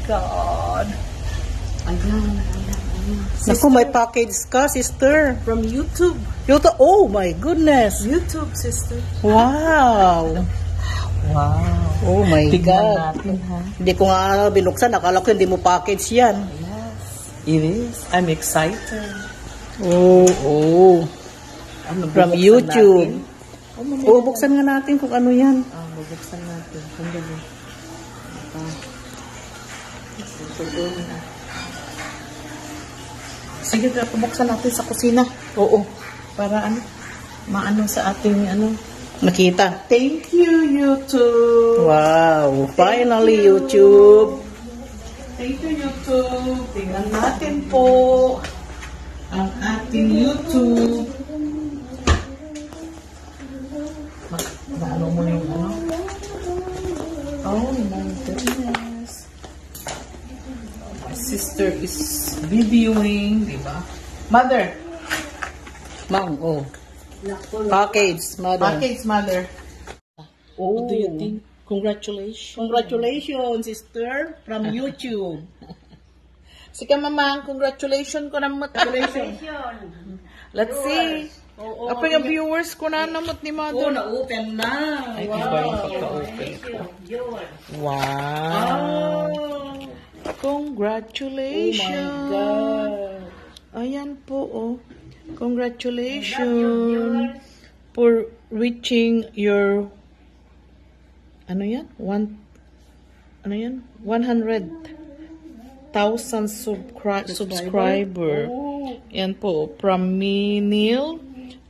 God. Ayan. Naku, may package ka, sister. From YouTube. YouTube. Oh my goodness. YouTube, sister. Wow. Wow. Oh my Tignan God. natin, ha? Hindi ko nga binuksan. Akala ko hindi mo package yan. Yes. It is. I'm excited. Oh. Ano, From bubuksan YouTube. natin? Oh, buksan nga natin kung ano yan. Bubuksan natin. Sandali. Sige, bubuksan natin sa kusina. Oo. Para ano, maano sa ating ano. Makita. Thank you, YouTube. Wow. Finally, YouTube. Thank you, YouTube. Tingnan natin po ang ating YouTube. Ano mo yung ano? Oh my goodness. My sister is videoing, di ba? Mother. Ma'am, oh. Package, mother. Package, mother. Oh. What do you think? Congratulations. Congratulations, sister, from YouTube. Sige, mama, congratulations ko naman. Let's see. Apa yung viewers ko na namot ni mother? na-open na. Ay, iba yung pagka-open ko. Wow. Congratulations. Oh my God. Ayan po, oh. Congratulations for reaching your ano yan? 100,000 subscriber. Oh. Yan po, from Minil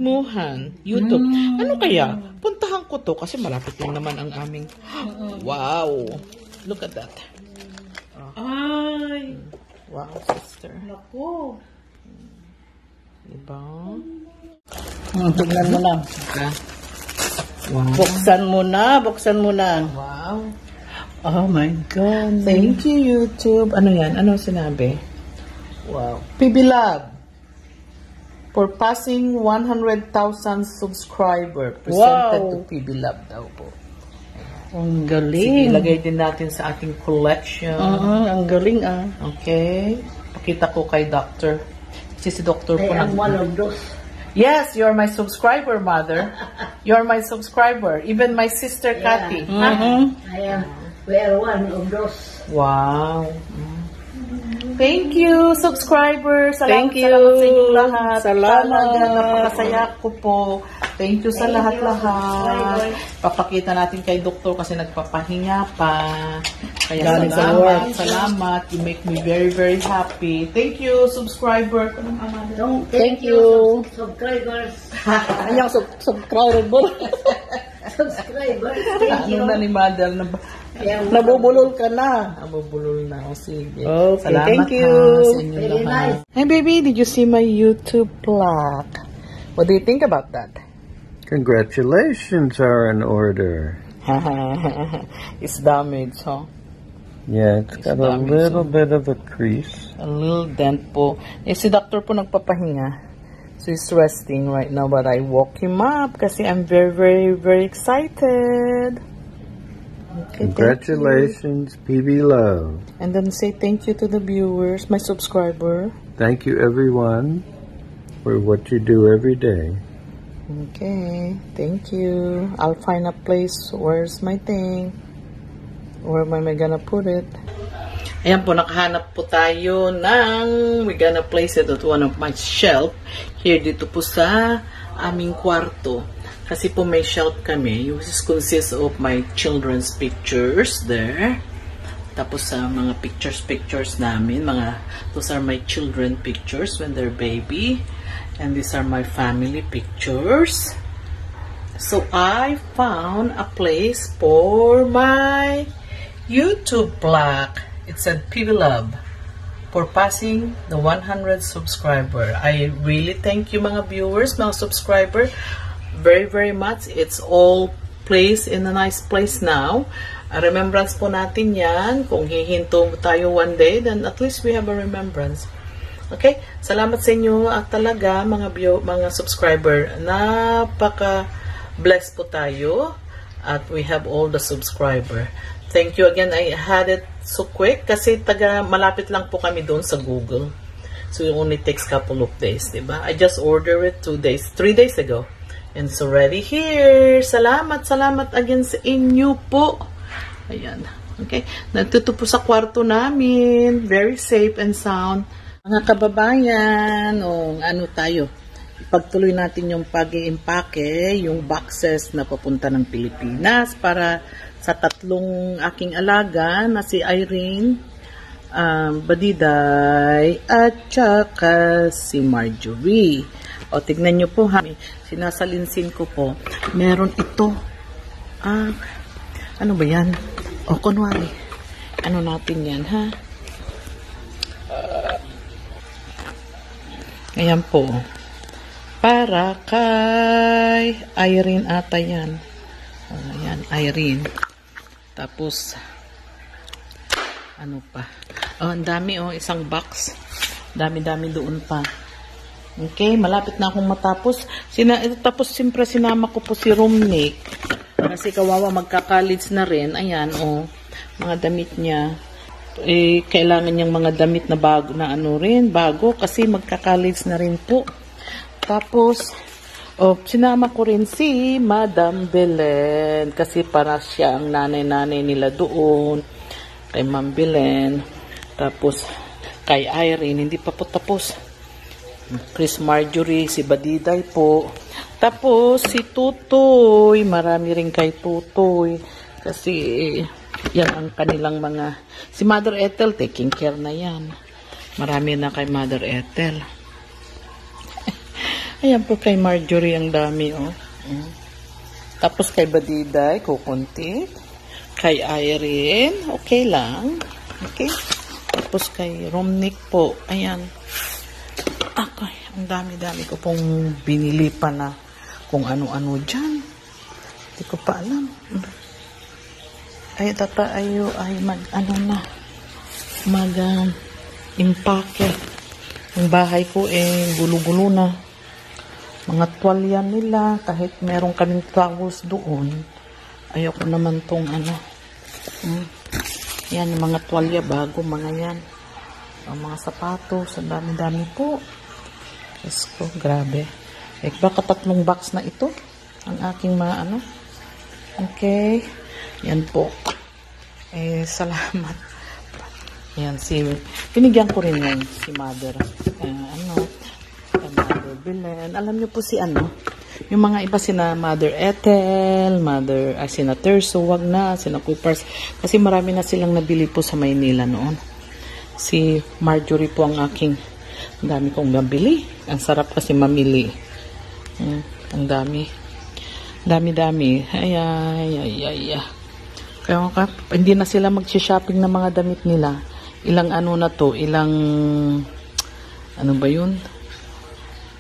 Muhan, YouTube. Ano kaya? Puntahan ko to kasi malapit lang naman ang aming... Wow! Look at that. Ay. Wow, sister. Naku. Diba? Tignan mo na. Okay. Wow. Buksan mo na. Wow. Oh my God. Thank you, YouTube. Ano yan? Ano sinabi? Wow. PB Love. For passing 100,000 subscriber. Presented to PB Love daw po. Ang Sige, galing. ilagay din natin sa ating collection. Ang galing ah. Okay. Pakita ko kay Doctor. Kasi si Doctor po I am one of those. Yes, you're my subscriber, mother. You're my subscriber. Even my sister, Kathy. We are one of those. Wow. Thank you, subscribers. Thank you. Salamat sa inyong lahat. Salamat. Talaga, napakasaya ko po. Thank you sa lahat-lahat. Papakita natin kay Doktor kasi nagpapahinga pa. Kaya Galing sa work. Salamat. You make me very, very happy. Thank you, subscriber. Thank you, subscribers. Anyang subscriber. Subscribers. Thank you. Ano na ni Mother? Nabubulol ka na. Nabubulol na. O sige. Okay, Salamat thank you. ha, sa inyong Very lahat. nice. Hey baby, did you see my YouTube plaque? What do you think about that? Congratulations are in order. It's damaged, huh? Yeah, it's got a damaged, little bit of a crease. A little dent po. Eh, si doctor po nagpapahinga. So, he's resting right now, but I woke him up kasi I'm very, very, very excited. Okay, Congratulations, PB Love. and then say thank you to the viewers, my subscriber. Thank you, everyone, for what you do every day. Okay, thank you. I'll find a place. Where's my thing? Where am I gonna put it? Ayan po, nakahanap po tayo ng we're gonna place it at one of my shelf here dito po sa aming kwarto. Kasi po may shelf kami, which consists of my children's pictures there. Tapos sa mga pictures namin, those are my children pictures when they're baby. And these are my family pictures. So I found a place for my YouTube plaque. It said PB Love for passing the 100 subscriber. I really thank you mga viewers, mga subscriber, very, very much. It's all placed in a nice place now. A remembrance po natin yan. Kung hihinto tayo one day, then at least we have a remembrance. Okay? Salamat sa inyo at talaga mga subscriber. Napaka-blessed po tayo at we have all the subscriber. Thank you again. I had it so quick kasi malapit lang po kami doon sa Google. So it only takes couple of days, diba? I just ordered it 3 days ago. And it's already here. Salamat again sa inyo po. Ayan. Okay. Nandito po sa kwarto namin. Very safe and sound. Mga kababayan, ano tayo? Ipagtuloy natin yung pag-i-impake, yung boxes na papunta ng Pilipinas para sa 3 aking alaga na si Irene, Badiday, at saka si Marjorie. O, tignan nyo po ha. Sinasalinsin ko po. Meron ito. Ano ba yan? O, kunwari. Ano natin yan, ha? Ayan po. Para kay Irene ata yan. Ayan, Irene. Tapos, ano pa? Ang dami isang box. Dami-dami doon pa. Okay, malapit na akong matapos. Tapos, siyempre, sinama ko po si Romnick. Kasi kawawa, magka-college na rin. Ayan, mga damit niya. Kailangan niyang mga damit na bago, bago. Kasi magka-college na rin po. Tapos, sinama ko rin si Madam Belen kasi para siya ang nanay-nanay nila doon kay Ma'am Belen. Tapos, kay Irene, hindi pa po tapos. Chris Marjorie, si Badiday po. Tapos, si Tutoy, marami rin kay Tutoy kasi yan ang kanilang si Mother Ethel, taking care na yan. Marami na kay Mother Ethel. Ayan po kay Marjorie, ang dami, Tapos kay Badiday, kukunti. Kay Irene, okay lang. Okay. Tapos kay Romnick po, ayan. Okay, ang dami-dami ko pong binili pa na kung ano-ano dyan. Hindi ko pa alam. Ay, mag-impake. Ang bahay ko, gulo-gulo na. Mga tuwalya nila, kahit meron kaming towels doon, ayoko naman tong yan, mga tuwalya, bago, mga yan. Mga sapatos, ang dami-dami po. Diyos ko, grabe. Baka 3 box na ito, ang aking Okay, yan po. Salamat. Yan, pinigyan ko rin yan, si Mother. Mother Belen. Alam niyo po yung mga iba sina Mother Ethel, sina Terso, wag na, sina Coopers. Kasi marami na silang nabili po sa Maynila noon. Si Marjorie po ang ang dami kong nabili. Ang sarap kasi mamili. Ang dami. Dami-dami. Ay. Kaya hindi na sila mag-shopping ng mga damit nila. Ilang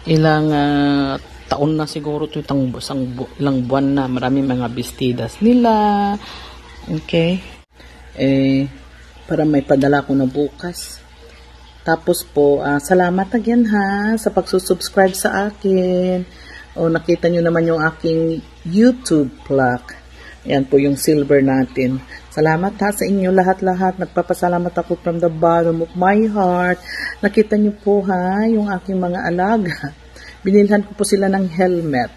ilang taon na siguro ito, ilang buwan na, marami mga bestidas nila. Okay. Para may padala ko na bukas. Tapos po, salamat again sa pagsusubscribe sa akin. Nakita nyo naman yung aking YouTube plaque. Ayan po yung silver natin. Salamat sa inyo lahat-lahat. Nagpapasalamat ako from the bottom of my heart. Nakita nyo po yung aking mga alaga. Binilhan ko po sila ng helmet.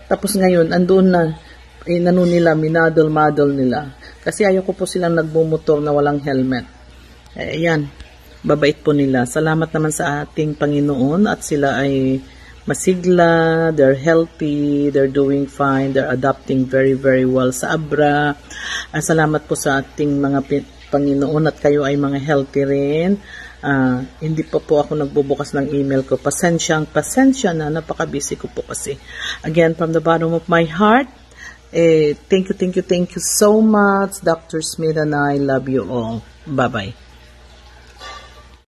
Tapos ngayon, andun na, nila, minadol-madol nila. Kasi ayoko po silang nagbumotor na walang helmet. Ayan, babait po nila. Salamat naman sa ating Panginoon at sila ay masigla, they're healthy, they're doing fine, they're adapting very, very well sa Abra. Salamat po sa ating mga Panginoon at kayo ay mga healthy rin. Hindi pa po ako nagbubukas ng email ko. Pasensya na, napaka-busy ko po kasi. Again, from the bottom of my heart, thank you so much, Dr. Smith, and I love you all. Bye-bye.